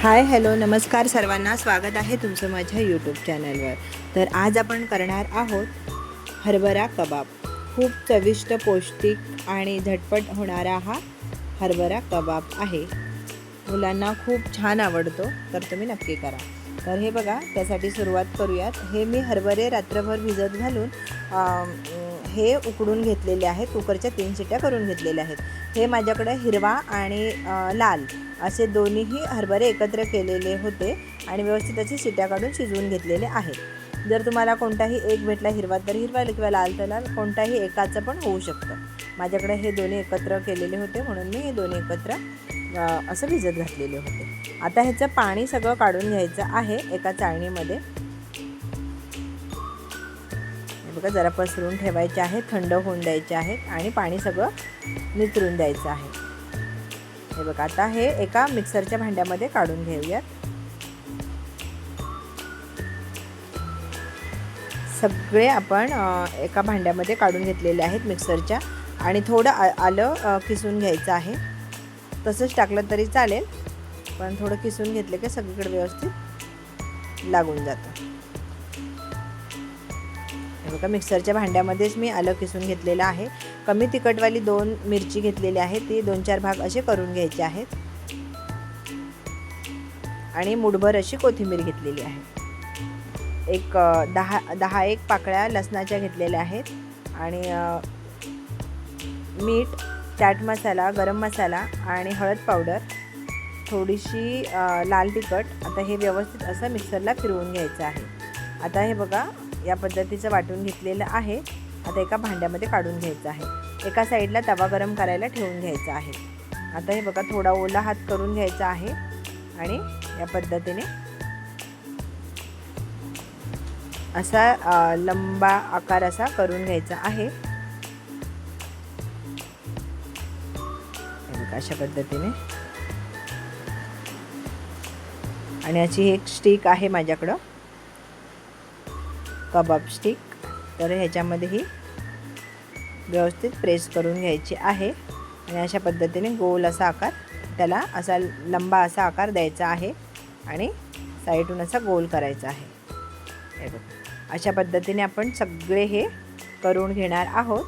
Hi hello नमस्कार सर्वांना, स्वागत आहे तुमचं माझ्या यूट्यूब चॅनलवर। तर आज आपण करणार आहोत हरभरा कबाब। खूप चविष्ट, पौष्टिक आणि झटपट होणारा हा हरभरा कबाब आहे। मुलांना खूप छान आवडतो, तर तुम्ही नक्की करा। तर हे बघा, त्यासाठी सुरुवात करूयात। हे मी हरभरे रात्रभर भिजत घालून हे उकडून घेतलेले आहेत। कुकरच्या 3 शिट्ट्या करून घेतलेल्या आहेत। हे माझ्याकडे हिरवा आणि लाल असे दोन्हीही हरभरे एकत्र केलेले होते आणि व्यवस्थित असे शिट्ट्या काढून शिजवून घेतलेले आहेत। जर तुम्हाला कोणताही एक भेटला, हिरवा तर हिरवा किंवा लाल तर लाल, कोणताही एकाचं पण होऊ शकतं। माझ्याकडे हे दोन्ही एकत्र केलेले होते म्हणून मी हे दोन्ही एकत्र असं भिजत घातलेले होते। आता ह्याचं पाणी सगळं काढून घ्यायचं आहे एका चाळणीमध्ये। बघा, जरा पसरून ठेवायचे आहे, थंड होऊन द्यायचे आहेत आणि पाणी सगळं नितरून द्यायचं आहे। हे बघा, आता हे एका मिक्सरच्या भांड्यामध्ये काढून घेऊयात। सगळे आपण एका भांड्यामध्ये काढून घेतलेले आहेत मिक्सरच्या, आणि थोडं आलं किसून घ्यायचं आहे। तसंच टाकलं तरी चालेल, पण थोडं किसून घेतलं की सगळीकडे व्यवस्थित लागून जातं। बघा, मिक्सरच्या भांड्यामध्येच मी आलं किसून घेतलेलं आहे। कमी तिखटवाली 2 मिरची घेतलेली आहे, ती 2-4 भाग असे करून घ्यायचे आहेत, आणि मुठभर अशी कोथिंबीर घेतलेली आहे। एक 10-1 पाकळ्या लसणाच्या घेतलेल्या आहेत, आणि मीठ, चाट मसाला, गरम मसाला आणि हळद पावडर, थोडीशी लाल तिखट। आता हे व्यवस्थित असं मिक्सरला फिरवून घ्यायचं आहे। आता हे बघा, या पद्धतीचं वाटून घेतलेलं आहे। आता एका भांड्यामध्ये काढून घ्यायचं आहे। एका साईडला तवा गरम करायला ठेवून घ्यायचा आहे। आता हे बघा, थोडा ओला हात करून घ्यायचा आहे आणि या पद्धतीने असा लंबा आकार असा करून घ्यायचा आहे। बघा, अशा पद्धतीने। आणि अशी एक स्टिक आहे माझ्याकडं, कबाब स्टिक। तर ह्याच्यामध्येही व्यवस्थित प्रेस करून घ्यायची आहे, आणि अशा पद्धतीने गोल असा आकार, त्याला असा लंबा असा आकार द्यायचा आहे, आणि साईडून असा गोल करायचा आहे। हे बघा, अशा पद्धतीने आपण सगळे हे करून घेणार आहोत।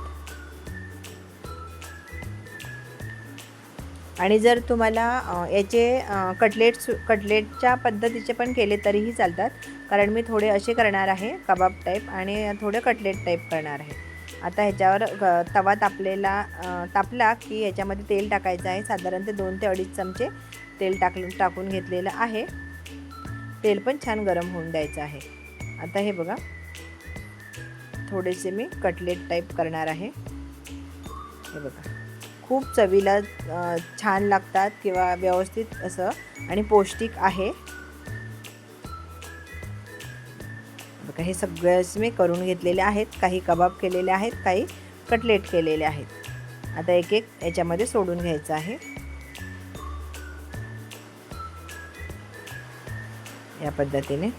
आणि जर तुम्हाला याचे कटलेटच्या पद्धतीचे पण केले तरीही चालतात, कारण मी थोडे असे करणार आहे कबाब टाईप, आणि थोडे कटलेट टाईप करणार आहे। आता ह्याच्यावर तवा तापला की याच्यामध्ये तेल टाकायचं आहे। साधारण ते 2 ते 2.5 चमचे तेल टाकून घेतलेलं आहे। तेल पण छान गरम होऊन द्यायचं आहे। आता हे बघा, थोडेसे मी कटलेट टाईप करणार आहे। हे बघा, खूप चवीला छान लागतात, किंवा व्यवस्थित असं आणि पौष्टिक आहे। बघा, हे सगळेच मी करून घेतलेले आहेत। काही कबाब केलेले आहेत, काही कटलेट केलेले आहेत। आता एक एक याच्यामध्ये सोडून घ्यायचं आहे, या पद्धतीने।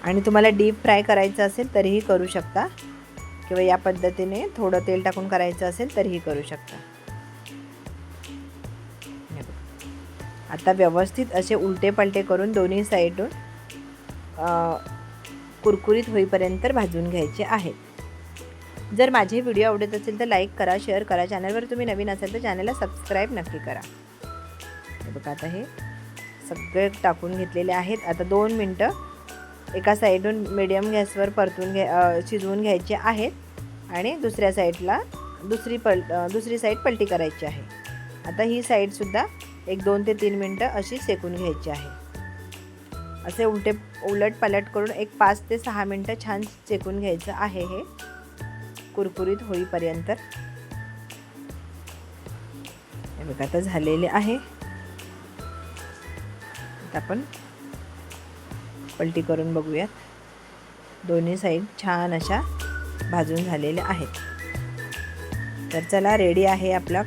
आणि तुम्हाला डीप फ्राय करायचं असेल तरीही करू शकता, किंवा या पद्धतीने थोडं तेल टाकून करायचं असेल तरीही करू शकता। आता व्यवस्थित असे उलटे पलटे करून दोन्ही साईडून कुरकुरीत होईपर्यंत भाजून घ्यायचे आहेत। जर माझे व्हिडिओ आवडत असेल तर लाईक करा, शेअर करा। चॅनलवर तुम्ही नवीन असाल तर चॅनलला सबस्क्राईब नक्की करा। हे बघा, आता हे सगळे टाकून घेतलेले आहेत। आता 2 मिनटं एका साईडून मीडियम गॅसवर शिजवून घ्यायचे आहेत, आणि दुसऱ्या साईडला दुसरी साईड पलटी करायची आहे। आता ही साईडसुद्धा एक 2 ते 3 मिनटं अशी शेकून घ्यायची आहे। असे उलट पालट करून एक 5 ते 6 मिनटं छान शेकून घ्यायचं आहे, हे कुरकुरीत होईपर्यंत। हे बघा, आता झालेले आहे। आता आपण पलटी करून बघूयात। दोन्ही साईड छान अशा भाजून झालेल्या आहेत। तर चला, रेडी आहे आपला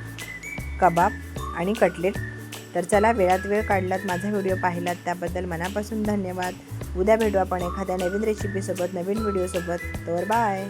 कबाब आणि कटलेट। तर चला, वेळात वेळ काढलात, माझा व्हिडिओ पाहिलात त्याबद्दल मनापासून धन्यवाद। उद्या भेटू आपण एखाद्या नवीन रेसिपीसोबत, नवीन व्हिडिओसोबत। तर बाय।